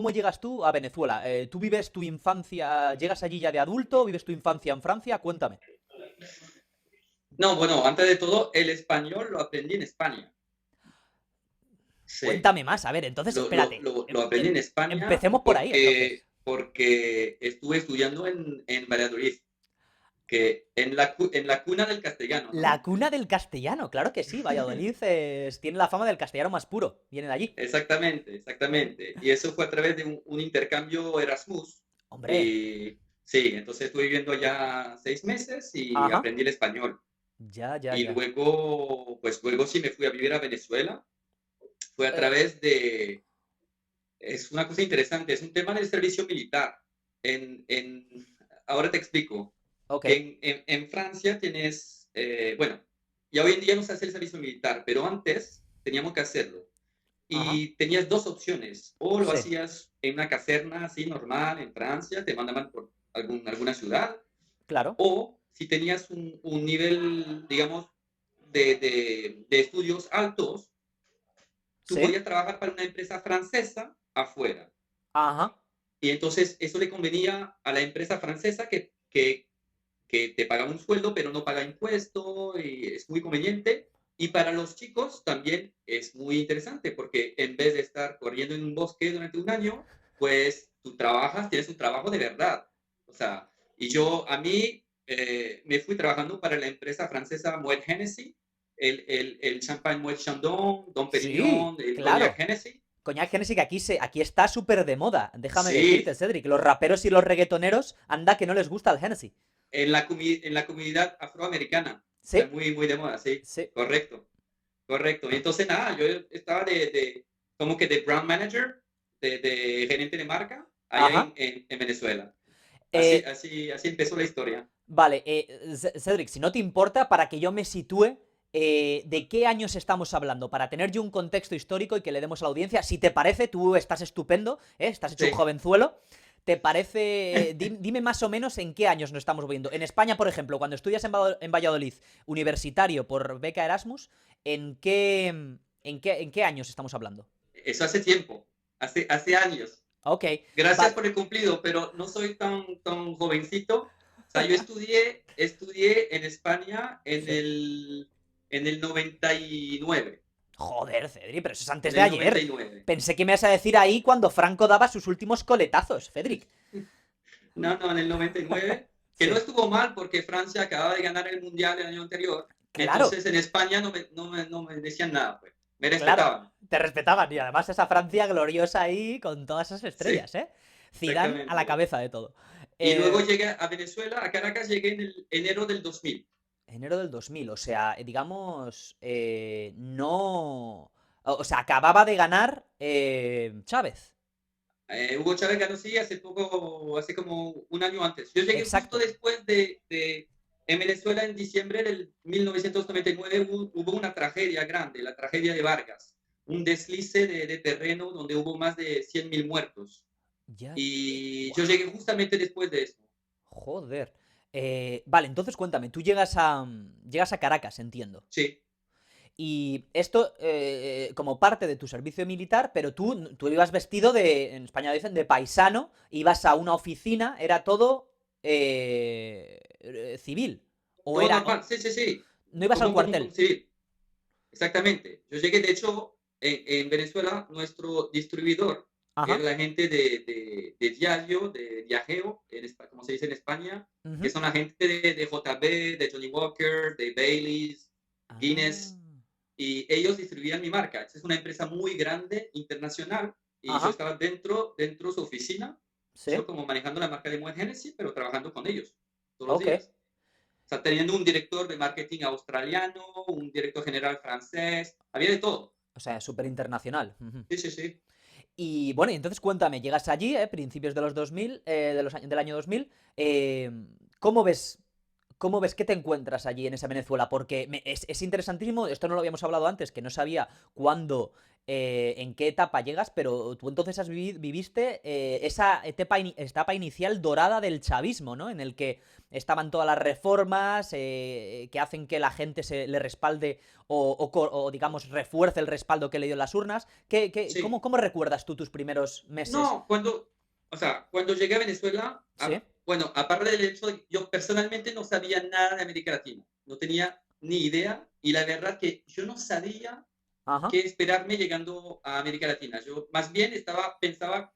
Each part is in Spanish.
¿cómo llegas tú a Venezuela? ¿Tú vives tu infancia, llegas allí ya de adulto, vives tu infancia en Francia? Cuéntame. No, bueno, antes de todo, el español lo aprendí en España. Sí, Cuéntame más, a ver, entonces espérate. lo aprendí en España Empecemos por ahí, entonces. porque estuve estudiando en Valladolid, que en la cuna del castellano, La ¿no? cuna del castellano, claro que sí, Valladolid tiene la fama del castellano más puro, viene de allí. Exactamente, exactamente. Y eso fue a través de un intercambio Erasmus. Hombre, Y sí, entonces estuve viviendo allá 6 meses y ajá, aprendí el español. ya, ya, Y ya. luego, pues luego sí me fui a vivir a Venezuela. Fue a Eh, través de, es una cosa interesante, es un tema del servicio militar. En, ahora te explico. ok, En Francia tienes, bueno, ya hoy en día no se hace el servicio militar, pero antes teníamos que hacerlo. ajá, Y tenías dos opciones, o lo sí, hacías en una caserna así normal en Francia, te mandaban por alguna ciudad, claro, o si tenías un nivel, digamos, de estudios altos, tú sí, podías trabajar para una empresa francesa afuera. ajá, Y entonces eso le convenía a la empresa francesa que te paga un sueldo, pero no paga impuesto, y es muy conveniente. Y para los chicos también es muy interesante, porque en vez de estar corriendo en un bosque durante un año, pues tú trabajas, tienes un trabajo de verdad. O sea, y yo, a mí, me fui trabajando para la empresa francesa Moet Hennessy, el champagne Moet Chandon, Dom sí, Perignon, el cognac claro. Hennessy. Coñac Hennessy que aquí está súper de moda, déjame decirte, Sí, Cedric. Los raperos y los reggaetoneros, anda que no les gusta el Hennessy. en la comunidad afroamericana. Está Sí, muy, muy de moda, sí, sí. correcto. Correcto. Y entonces, nada, yo estaba como que de brand manager, de gerente de marca, allá Ajá. en Venezuela. Eh, Así empezó la historia. vale, Cedric, si no te importa, para que yo me sitúe, ¿de qué años estamos hablando? Para tener yo un contexto histórico y que le demos a la audiencia. Si te parece, tú estás estupendo, estás hecho un Sí. jovenzuelo. ¿Te parece? Dime más o menos en qué años nos estamos moviendo. En España, por ejemplo, cuando estudias en Valladolid, universitario por beca Erasmus, ¿en qué años estamos hablando? Eso hace tiempo, hace años. Ok, Gracias vale. por el cumplido, pero no soy tan jovencito. O sea, yo estudié en España Sí. en el 99. Joder, Cedric, pero eso es antes En de el noventa ayer. y nueve. Pensé que me ibas a decir ahí cuando Franco daba sus últimos coletazos, Cedric. No, no, en el 99, que no Sí. estuvo mal porque Francia acababa de ganar el Mundial el año anterior. Claro, Entonces en España no me decían nada, pues. Me claro. respetaban. Te respetaban. Y además esa Francia gloriosa ahí con todas esas Sí, estrellas, ¿eh? Zidane a la exactamente. cabeza de todo. Y luego Eh, llegué a Venezuela, a Caracas, llegué en el enero del 2000. enero del 2000, o sea, digamos, no... O sea, acababa de ganar Chávez. Hugo Chávez ganó sí hace poco, hace como un año antes. Yo llegué justo Exacto. después en Venezuela en diciembre del 1999 hubo una tragedia grande, la tragedia de Vargas, un deslice de terreno donde hubo más de 100.000 muertos. Ya... Y yo Buah, llegué justamente después de eso. joder. Vale, entonces cuéntame, tú llegas a Caracas, entiendo. Sí, Y esto como parte de tu servicio militar, pero tú ibas vestido en España dicen, de paisano, ibas a una oficina, era todo civil. O todo era... normal, sí, sí, sí, no ibas al como un cuartel. civil, exactamente. Yo llegué, de hecho, en Venezuela, nuestro distribuidor, que era Ajá. la gente de diario, de viajeo, como se dice en España, que Ujú. son la gente de JB, de Johnny Walker, de Baileys, Ah, Guinness, y ellos distribuían mi marca. Es una empresa muy grande, internacional, y yo ajá. estaba dentro de su oficina, yo Sí. como manejando la marca de Moet Hennessy, pero trabajando con ellos todos los Ok. días. O sea, teniendo un director de marketing australiano, un director general francés, había de todo. O sea, súper internacional. Ujú. Sí, sí, sí. Y bueno, y entonces cuéntame, llegas allí, principios de los 2000, del año 2000, ¿cómo ves? ¿Cómo ves que te encuentras allí en esa Venezuela? Porque es interesantísimo, esto no lo habíamos hablado antes, que no sabía cuándo, en qué etapa llegas, pero tú entonces viviste esa etapa inicial dorada del chavismo, ¿no? En el que estaban todas las reformas que hacen que la gente le respalde o, digamos, refuerce el respaldo que le dio en las urnas. Sí. ¿Cómo recuerdas tú tus primeros meses? No, o sea, cuando llegué a Venezuela, ¿Sí? bueno, aparte del hecho de que yo personalmente no sabía nada de América Latina, no tenía ni idea y la verdad que yo no sabía Ajá, qué esperarme llegando a América Latina. Yo más bien pensaba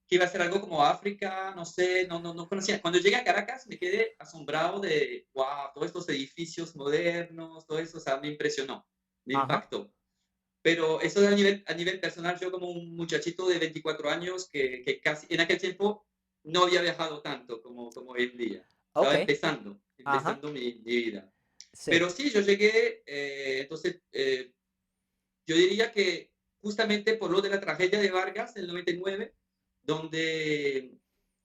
que iba a ser algo como África, no sé, no conocía. Cuando llegué a Caracas me quedé asombrado de, wow, todos estos edificios modernos, todo eso, o sea, me impresionó, me ajá. impactó. Pero eso a nivel personal, yo como un muchachito de 24 años que casi en aquel tiempo no había viajado tanto como hoy en día. Ok, Estaba ajá, empezando mi vida. sí, Pero sí, yo llegué, entonces, yo diría que justamente por lo de la tragedia de Vargas en el 99, donde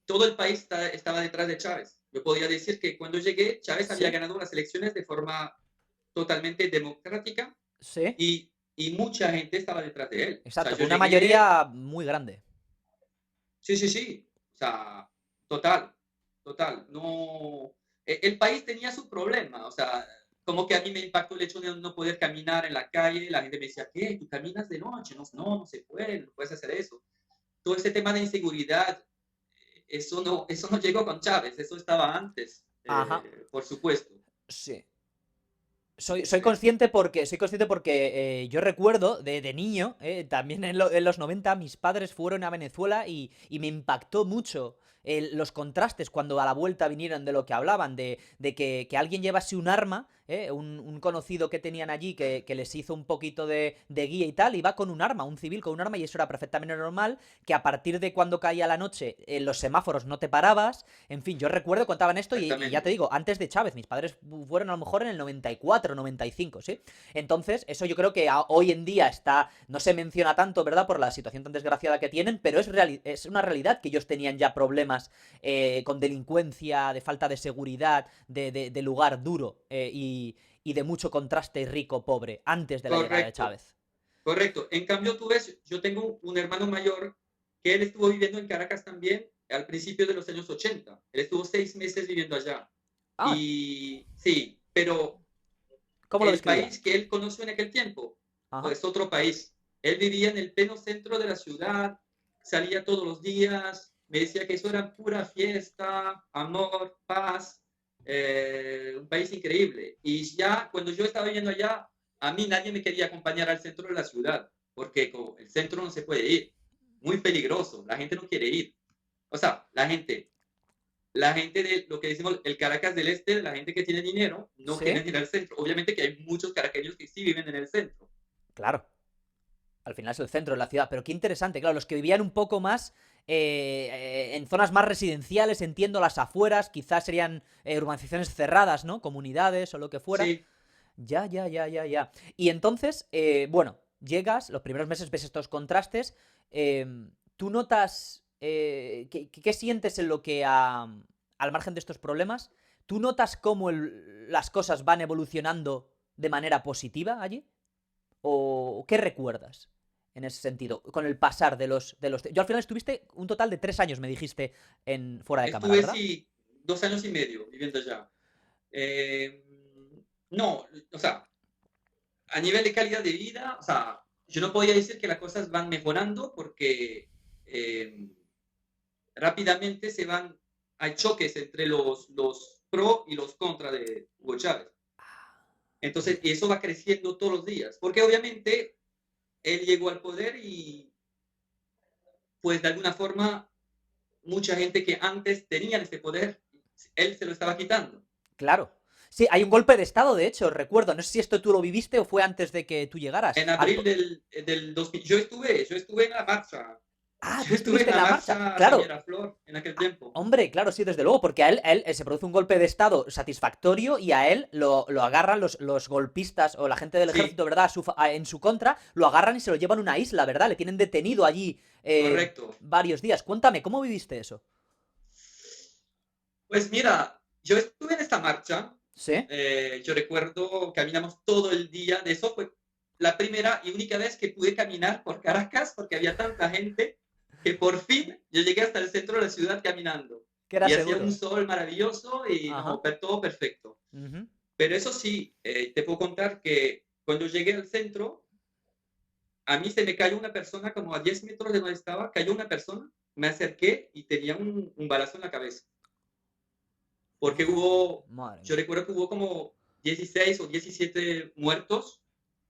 todo el país estaba detrás de Chávez. Yo podía decir que cuando llegué, Chávez había sí, ganado las elecciones de forma totalmente democrática sí. y mucha gente estaba detrás de él. O sea, Exacto, yo con una llegué, mayoría muy grande. sí, sí, sí, o sea, total, total. No, el país tenía su problema, o sea, como que a mí me impactó el hecho de no poder caminar en la calle. La gente me decía, ¿qué? ¿Tú caminas de noche? No, no se puede, no puedes hacer eso. Todo ese tema de inseguridad, eso no llegó con Chávez, eso estaba antes, Ajá, por supuesto. sí. Soy consciente porque yo recuerdo de niño, también en los 90 mis padres fueron a Venezuela y me impactó mucho los contrastes cuando a la vuelta vinieron de lo que hablaban, de que alguien llevase un arma, un conocido que tenían allí que les hizo un poquito de guía y tal, iba con un arma, un civil con un arma y eso era perfectamente normal, que a partir de cuando caía la noche en los semáforos no te parabas, en fin, yo recuerdo contaban esto y ya te Exactamente. digo, antes de Chávez, mis padres fueron a lo mejor en el 94, 95, ¿sí? Entonces, eso yo creo que hoy en día no se menciona tanto, ¿verdad? Por la situación tan desgraciada que tienen, pero es una realidad que ellos tenían ya problemas con delincuencia, de falta de seguridad, de lugar duro y de mucho contraste rico-pobre antes de la llegada de Correcto. Chávez. Correcto. En cambio, tú ves, yo tengo un hermano mayor que él estuvo viviendo en Caracas también al principio de los años 80. Él estuvo 6 meses viviendo allá. Ah, Y sí, pero ¿cómo lo el describía? país que él conoció en aquel tiempo Ajá. es otro país. Él vivía en el pleno centro de la ciudad, salía todos los días, me decía que eso era pura fiesta, amor, paz, un país increíble. Y ya cuando yo estaba viviendo allá, a mí nadie me quería acompañar al centro de la ciudad, porque como el centro no se puede ir, muy peligroso, la gente no quiere ir. O sea, la gente de lo que decimos el Caracas del Este, la gente que tiene dinero, no ¿Sí? quieren ir al centro. Obviamente que hay muchos caraqueños que sí viven en el centro. Claro. Al final es el centro de la ciudad, pero qué interesante, claro, los que vivían un poco más en zonas más residenciales, entiendo, las afueras, quizás serían urbanizaciones cerradas, ¿no? Comunidades o lo que fuera. Sí, Ya, ya, ya, ya, ya. Y entonces, bueno, llegas, los primeros meses ves estos contrastes, tú notas, ¿qué sientes en lo que, al margen de estos problemas, tú notas cómo las cosas van evolucionando de manera positiva allí? ¿O qué recuerdas en ese sentido? Con el pasar de los. Yo al final estuviste un total de 3 años, me dijiste, fuera de cámara, estuve ¿verdad? sí 2 años y medio viviendo allá. Eh, no, o sea, a nivel de calidad de vida, o sea, yo no podía decir que las cosas van mejorando porque eh, rápidamente hay choques entre los pro y los contra de Hugo Chávez. Entonces, Ya. eso va creciendo todos los días, porque obviamente él llegó al poder y pues de alguna forma mucha gente que antes tenían ese poder, él se lo estaba quitando. Claro. Sí, hay un golpe de estado, de hecho, recuerdo. No sé si esto tú lo viviste o fue antes de que tú llegaras. En abril del 2000, yo estuve en la marcha, Ah, tú yo estuve en estuviste en la la marcha. marcha hacia Claro. Miraflor en aquel tiempo. Hombre, claro, sí, desde luego, porque a él se produce un golpe de estado satisfactorio y a él lo agarran los golpistas o la gente del ejército, Sí, ¿verdad? En su contra, lo agarran y se lo llevan a una isla, ¿verdad? Le tienen detenido allí correcto. varios días. Cuéntame, ¿cómo viviste eso? Pues mira, yo estuve en esta marcha, ¿Sí? yo recuerdo, caminamos todo el día, de eso fue la primera y única vez que pude caminar por Caracas, porque había tanta gente que por fin yo llegué hasta el centro de la ciudad caminando. Que era Y hacía un seguro. sol maravilloso y no, Ajá. todo perfecto. Ujú. Pero eso sí, te puedo contar que cuando llegué al centro, a mí se me cayó una persona como a 10 metros de donde estaba, cayó una persona, me acerqué y tenía un balazo en la cabeza. Porque Madre yo mía. recuerdo que hubo como 16 o 17 muertos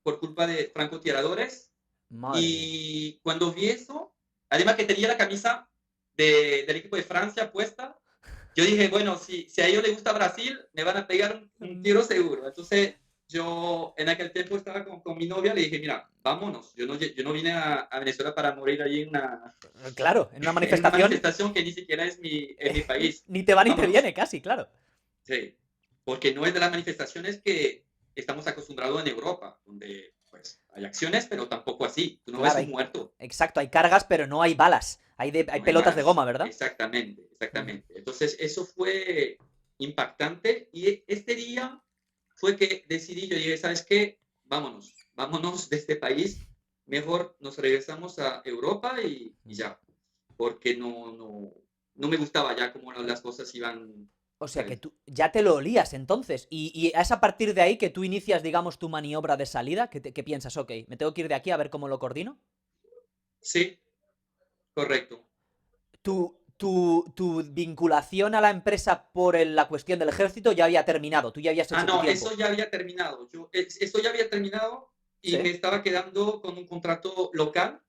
por culpa de francotiradores. Madre mía. Y cuando vi eso, además que tenía la camisa del equipo de Francia puesta, yo dije, bueno, si a ellos les gusta Brasil, me van a pegar un Mm. tiro seguro. Entonces, yo en aquel tiempo estaba con mi novia, le dije, mira, vámonos. Yo no vine a Venezuela para morir allí Claro, en una en una manifestación manifestación que ni siquiera es en mi país. ni te va ni te Vámonos. viene casi, claro. Sí, porque no es de las manifestaciones que estamos acostumbrados en Europa, donde pues hay acciones, pero tampoco así. Tú no ves Claro, un muerto, exacto, hay cargas, pero no hay balas. Hay no hay pelotas de balas. goma, ¿verdad? Exactamente, Ujú. exactamente. Entonces, eso fue impactante y este día fue que decidí, yo dije, ¿sabes qué? Vámonos, vámonos de este país, mejor nos regresamos a Europa y ya, porque no me gustaba ya cómo las cosas iban. O sea que ¿Sabes? tú ya te lo olías entonces. Y es a partir de ahí que tú inicias, digamos, tu maniobra de salida. Que piensas, ok, me tengo que ir de aquí a ver cómo lo coordino. Sí, correcto. Tu vinculación a la empresa por la cuestión del ejército ya había terminado. Tú ya habías Ah, hecho tu no, tiempo. eso ya había terminado. Eso ya había terminado y me ¿Sí? estaba quedando con un contrato local.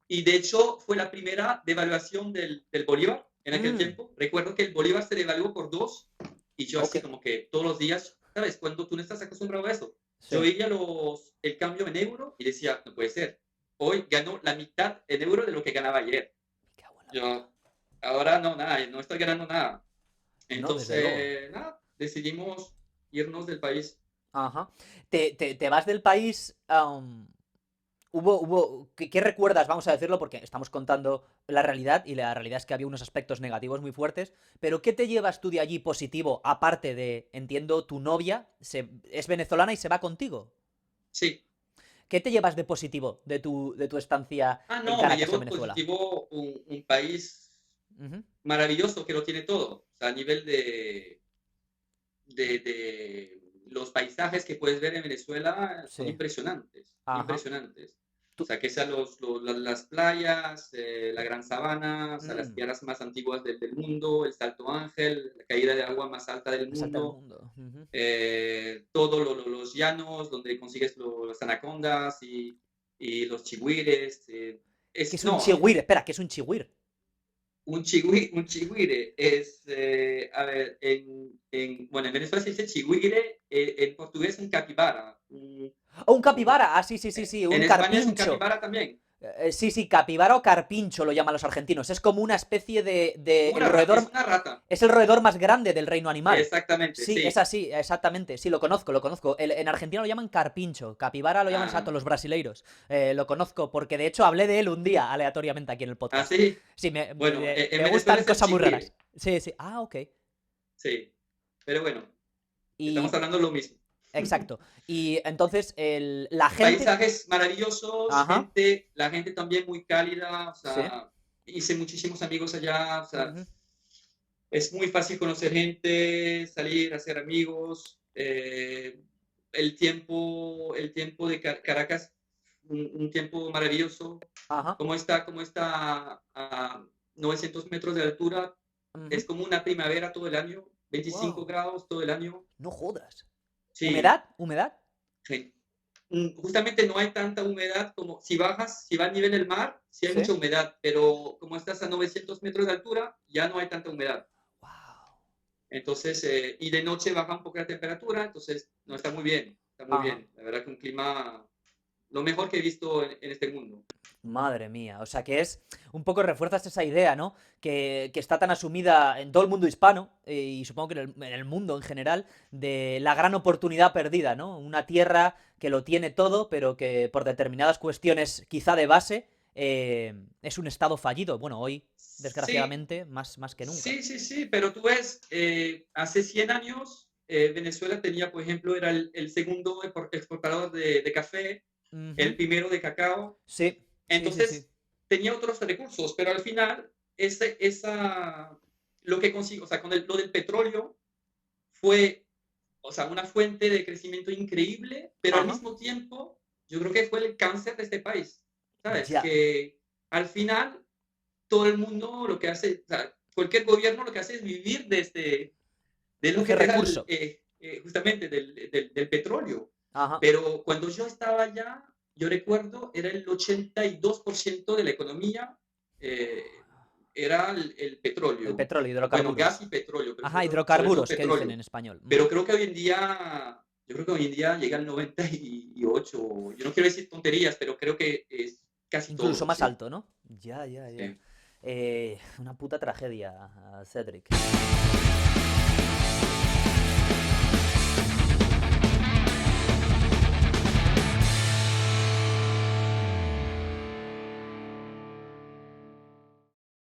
Y de hecho fue la primera devaluación del Bolívar en aquel Mm, tiempo. Recuerdo que el Bolívar se devaluó por dos y yo ok. así como que todos los días, ¿sabes? Cuando tú no estás acostumbrado a eso, yo Sí. veía el cambio en euro y decía, no puede ser. Hoy ganó la mitad en euro de lo que ganaba ayer. Me cago en la puta. Yo, ahora no, nada, no estoy ganando nada. No, desde luego. Entonces, nada, decidimos irnos del país. Ajá. Te vas del país. ¿Qué recuerdas? Vamos a decirlo porque estamos contando la realidad y la realidad es que había unos aspectos negativos muy fuertes, pero ¿qué te llevas tú de allí positivo, aparte de, entiendo, tu novia es venezolana y se va contigo? Sí. ¿Qué te llevas de positivo de tu estancia Ah, en no, me Caracas, en llevo Venezuela? positivo un país Ujú. maravilloso que lo tiene todo. O sea, a nivel de los paisajes que puedes ver en Venezuela son Sí. impresionantes, Ajá. impresionantes. O Tú- sea, que sean las playas, la Gran Sabana, o sea, las mm, tierras más antiguas del mundo, el Salto Ángel, la caída de agua más alta del más alta del mundo, mundo. Ujú. todos los llanos donde consigues las anacondas y los chigüires. ¿Qué es un No, chihuire? Espera, ¿qué es un chihuire? un chigüire es, a ver, bueno, en Venezuela se dice chigüire, en portugués un capibara. ¡Oh, un capibara! Ah, sí, sí, sí, sí, En un España es un carpincho. capibara también, Sí, sí, capibara o carpincho lo llaman los argentinos. Es como una especie de como el es roedor. una rata. Es el roedor más grande del reino animal. Exactamente, Sí, es sí. así, exactamente. Sí, lo conozco, lo conozco. En Argentina lo llaman carpincho. Capibara lo llaman sato Ah, los brasileiros. Lo conozco porque de hecho hablé de él un día aleatoriamente aquí en el podcast. sí. Sí, me, Bueno, me, en me Venezuela gustan es el cosas muy raras. chigüire, Sí, sí. Ah, ok. sí. Pero bueno, estamos Y. hablando de lo mismo. Exacto. Y entonces la gente. Paisajes maravillosos, Ajá. la gente también muy cálida, o Sí. sea, hice muchísimos amigos allá, o sea, Ujú. es muy fácil conocer gente, salir, hacer amigos. El tiempo de Caracas, un tiempo maravilloso. Ajá. Como está a 900 metros de altura, Ujú. es como una primavera todo el año, 25 Wow. grados todo el año. No jodas. Sí, ¿Humedad? ¿Humedad? sí. Justamente no hay tanta humedad como si vas a nivel del mar, sí hay Sí. mucha humedad, pero como estás a 900 metros de altura, ya no hay tanta humedad. Wow. Entonces, y de noche baja un poco la temperatura, entonces no está muy bien, está muy Ajá. bien. La verdad que un clima, lo mejor que he visto en este mundo. Madre mía, o sea que es un poco refuerzas esa idea, ¿no? Que está tan asumida en todo el mundo hispano y supongo que en el mundo en general de la gran oportunidad perdida, ¿no? Una tierra que lo tiene todo, pero que por determinadas cuestiones quizá de base es un estado fallido. Bueno, hoy, Sí, desgraciadamente, más que nunca. sí, sí, sí, pero tú ves, hace 100 años Venezuela tenía, por ejemplo, era el segundo exportador de café, el Ujú. primero de cacao, Sí, sí, sí, sí. entonces tenía otros recursos, pero al final lo que consiguió, o sea, lo del petróleo fue, o sea, una fuente de crecimiento increíble, pero al Ajá. mismo tiempo yo creo que fue el cáncer de este país, ¿sabes? Ya. Que al final todo el mundo lo que hace, o sea, cualquier gobierno lo que hace es vivir de lo De que te da recurso. justamente del petróleo. Ajá. Pero cuando yo estaba allá, yo recuerdo, era el 82% de la economía, eh, era el El petróleo. petróleo, Bueno, gas hidrocarburos. y petróleo, pero Ajá, sobre todo hidrocarburos, que dicen en petróleo. español. Pero creo que hoy en día, yo creo que hoy en día llega al 98. Yo no quiero decir tonterías, pero creo que es casi Incluso todo, más sí. alto, ¿no? Ya, ya, ya. Sí. Una puta tragedia, Cedric.